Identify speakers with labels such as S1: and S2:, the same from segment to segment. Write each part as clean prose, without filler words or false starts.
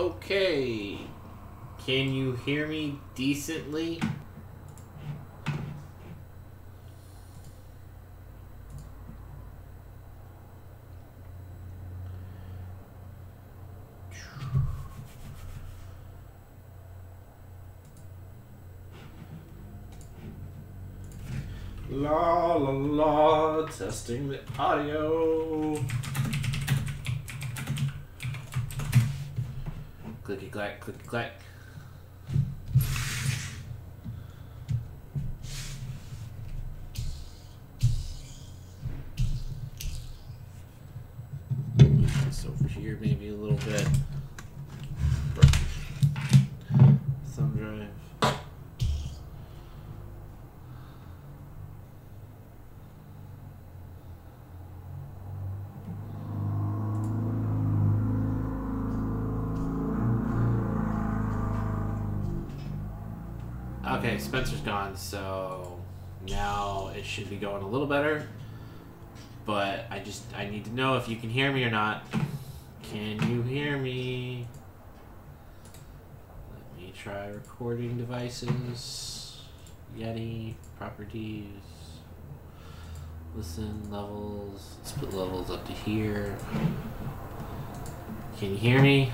S1: Okay. Can you hear me decently? La la la, testing the audio. Clicky clack, clicky clack. This over here, maybe a little bit. Thumb drive. Okay, Spencer's gone, so now it should be going a little better. But I need to know if you can hear me or not. Can you hear me? Let me try recording devices. Yeti, properties. Listen, levels. Let's put levels up to here. Can you hear me?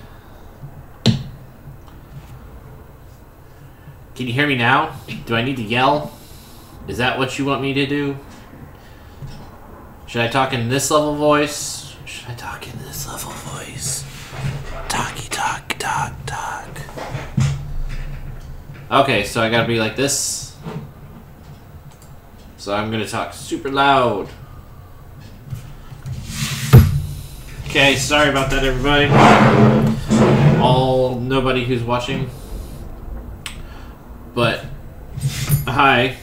S1: Can you hear me now? Do I need to yell? Is that what you want me to do? Should I talk in this level voice? Should I talk in this level voice? Talky talk, talk, talk. Okay, so I gotta be like this. So I'm gonna talk super loud. Okay, sorry about that, everybody. Nobody who's watching. But, hi,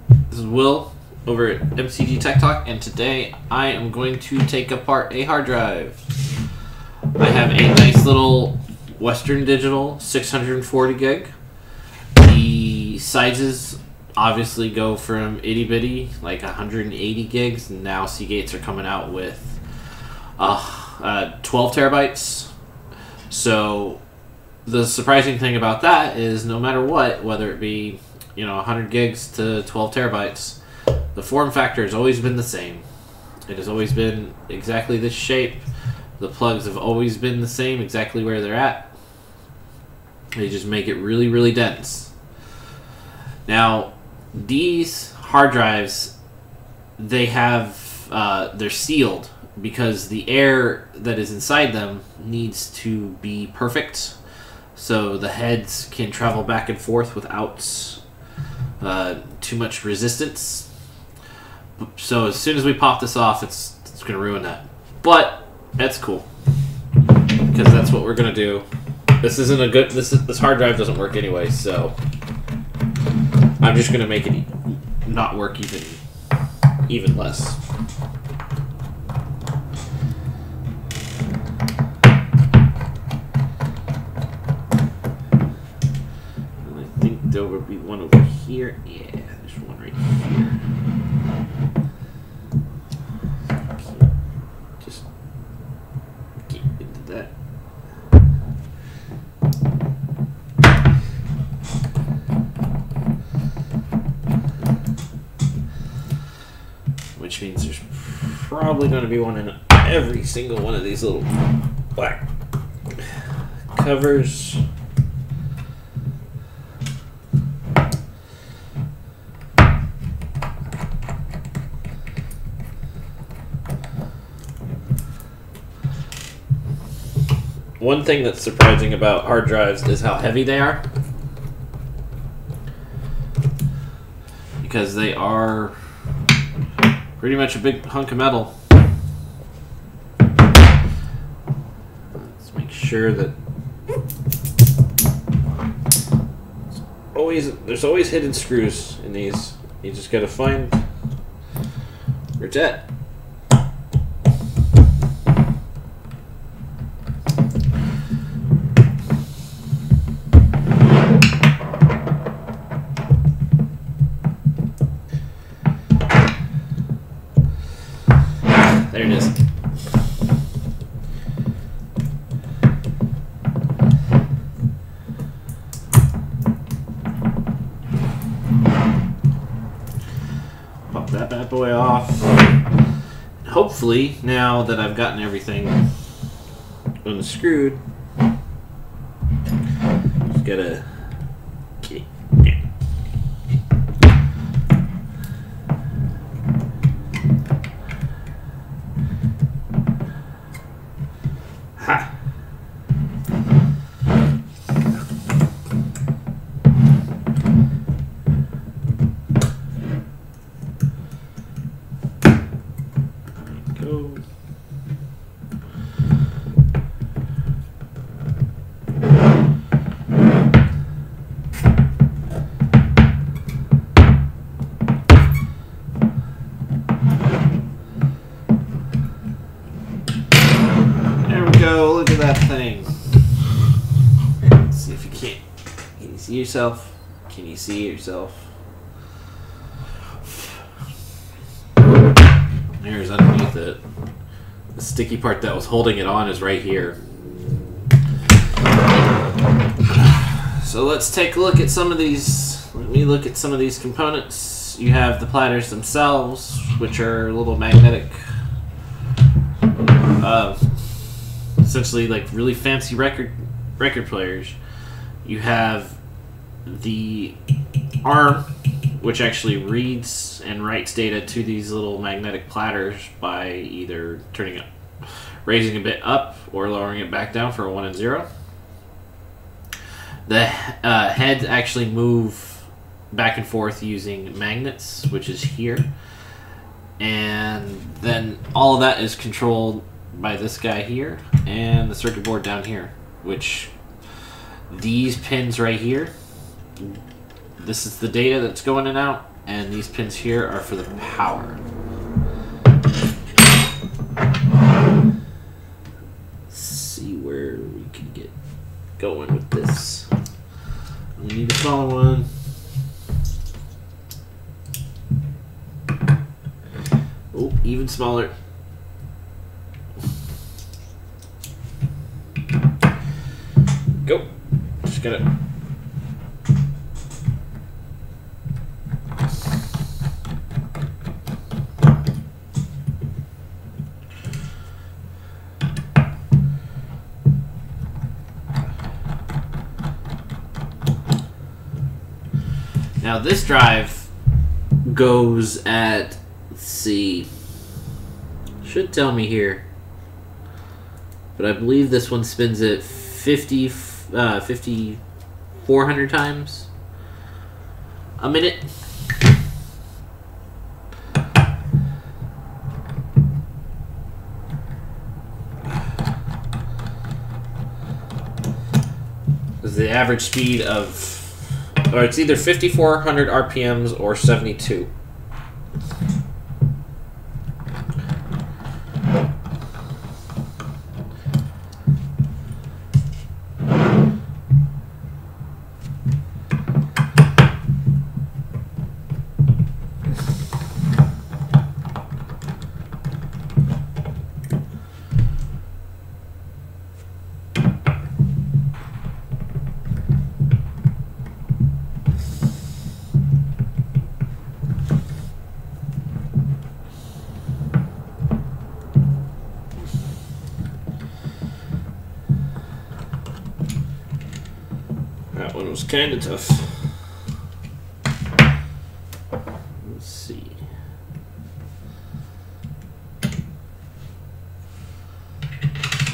S1: this is Will over at MCG Tech Talk, and today I am going to take apart a hard drive. I have a nice little Western Digital 640 gig. The sizes obviously go from itty bitty, like 180 gigs, and now Seagates are coming out with 12 terabytes. So the surprising thing about that is no matter what, whether it be 100 gigs to 12 terabytes, the form factor has always been the same. It has always been exactly this shape. The plugs have always been the same, exactly where they're at. They just make it really, really dense. Now, these hard drives, they're sealed because the air that is inside them needs to be perfect. So the heads can travel back and forth without too much resistance. So as soon as we pop this off, it's going to ruin that. But that's cool, because that's what we're going to do. This isn't a good. This hard drive doesn't work anyway, so I'm just going to make it not work even less. There would be one over here. Yeah, there's one right here. Just get into that. Which means there's probably going to be one in every single one of these little black covers. One thing that's surprising about hard drives is how heavy they are, because they are pretty much a big hunk of metal. Let's make sure that there's always hidden screws in these. You just gotta find where it's at. There it is. toy off. Hopefully, now that I've gotten everything unscrewed, just gotta get it. Ha! Go. There we go. Look at that thing. Let's see if you can't. Can you see yourself? Can you see yourself? There's underneath it. The sticky part that was holding it on is right here. So let's take a look at some of these. Let me look at some of these components. You have the platters themselves, which are little magnetic, essentially like really fancy record players. You have the arm, which actually reads and writes data to these little magnetic platters by either raising a bit up or lowering it back down for a 1 and 0. The heads actually move back and forth using magnets, which is here. And then all of that is controlled by this guy here and the circuit board down here, which these pins right here, this is the data that's going in and out, and these pins here are for the power. Let's see where we can get going with this. We need a smaller one. Oh, even smaller. Go. Just gotta. Now this drive goes at, let's see, should tell me here, but I believe this one spins at 5,400 times a minute. This is the average speed of, or it's either 5,400 RPMs or 72. That one was kind of tough. Let's see.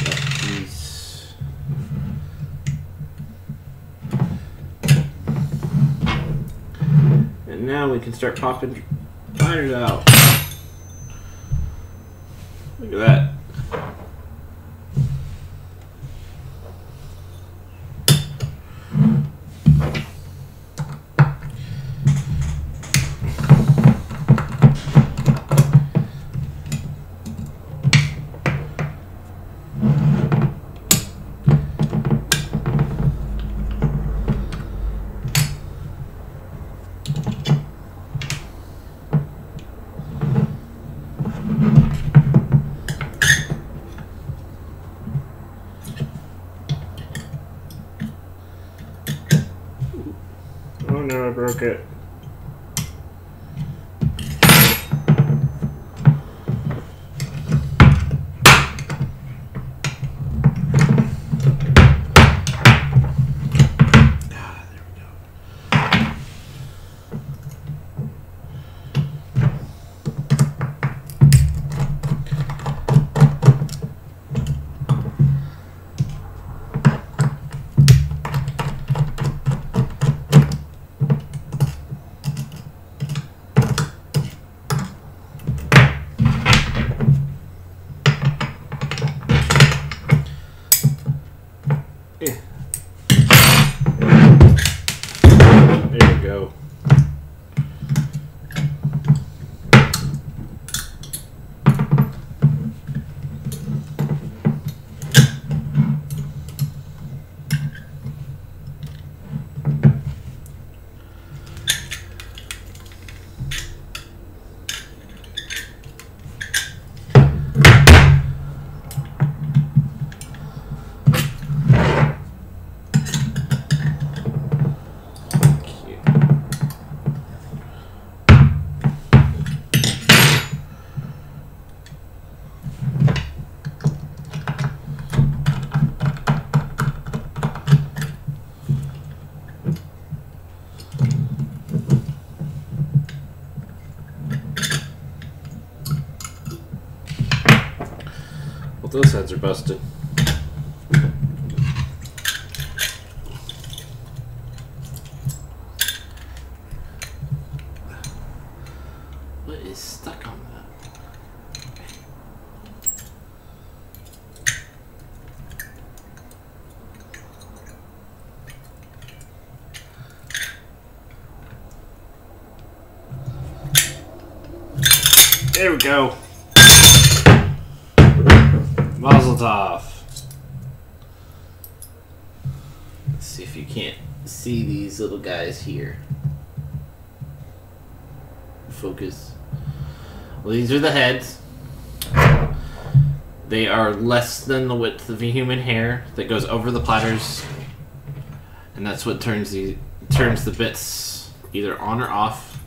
S1: Got these. And now we can start popping liners out. Look at that. Oh no, I broke it. those heads are busted. What is stuck on that? There we go. Mazel tov. Let's see if you can't see these little guys here. Focus. Well, these are the heads. They are less than the width of a human hair that goes over the platters, and that's what turns the bits either on or off.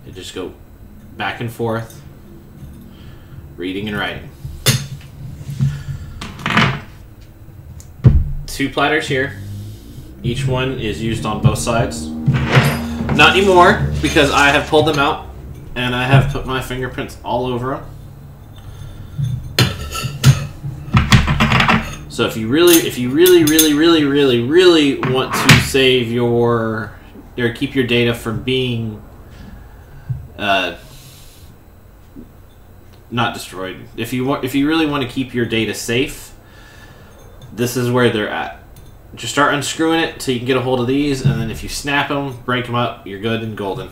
S1: They just go back and forth, reading and writing. 2 platters here. Each one is used on both sides. Not anymore, because I have pulled them out and I have put my fingerprints all over them. So if you really want to save your or keep your data from being not destroyed. If you really want to keep your data safe, this is where they're at. Just start unscrewing it till you can get a hold of these, and then if you snap them, break them up, you're good and golden.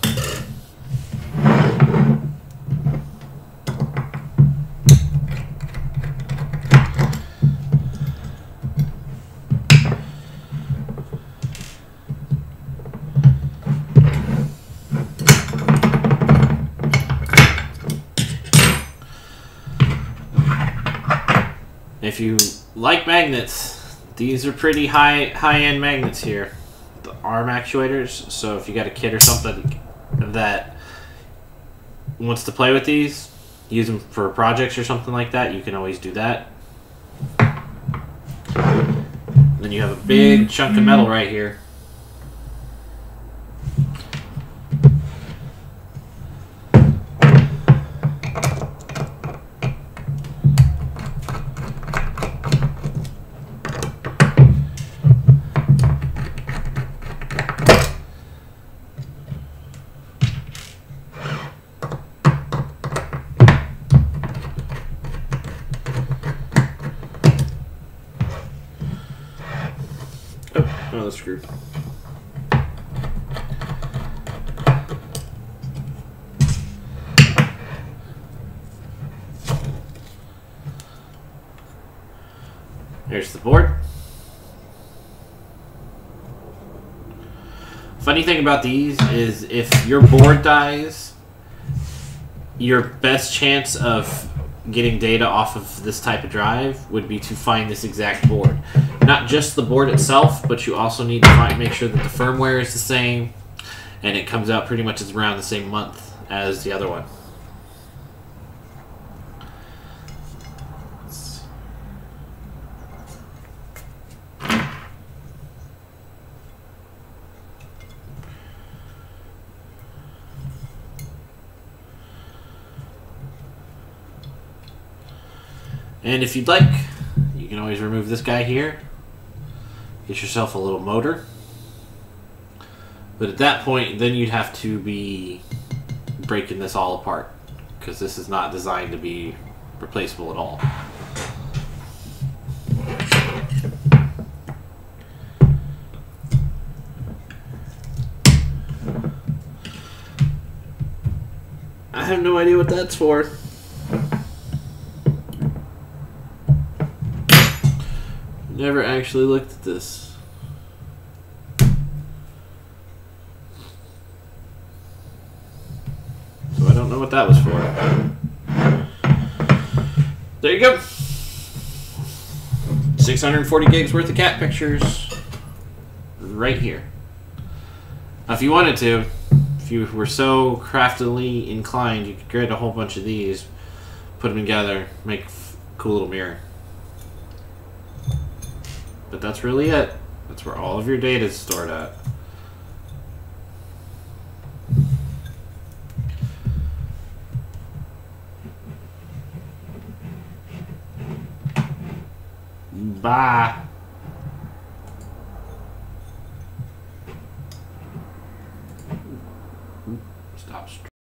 S1: If you like magnets, these are pretty high-end magnets here. The arm actuators, so if you got a kid or something that wants to play with these, use them for projects or something like that, you can always do that. Then you have a big chunk of metal right here. Another screw. There's the board. Funny thing about these is if your board dies, your best chance of getting data off of this type of drive would be to find this exact board. Not just the board itself, but you also need to make sure that the firmware is the same, and it comes out pretty much as around the same month as the other one. And if you'd like, you can always remove this guy here. Get yourself a little motor. But at that point, then you'd have to be breaking this all apart, because this is not designed to be replaceable at all. I have no idea what that's for. Never actually looked at this. So I don't know what that was for. There you go. 640 gigs worth of cat pictures right here. Now if you wanted to, if you were so craftily inclined, you could create a whole bunch of these, put them together, make a cool little mirror. But that's really it. That's where all of your data is stored at. Bye.